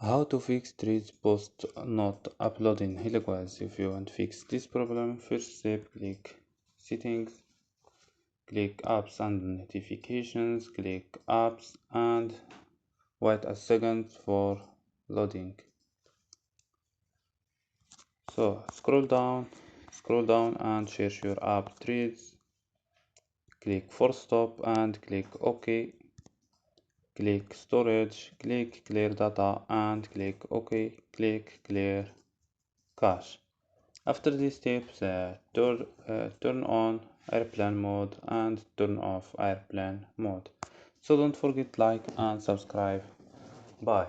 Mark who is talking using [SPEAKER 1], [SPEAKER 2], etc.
[SPEAKER 1] How to fix trees post not uploading Heliquaz. If you want to fix this problem, first step, click settings, click apps and notifications, click apps and wait a second for loading. So scroll down and search your app trees, click force stop and click OK. Click storage, click clear data and click OK, click clear cache. After these steps, turn on airplane mode and turn off airplane mode. So don't forget like and subscribe. Bye.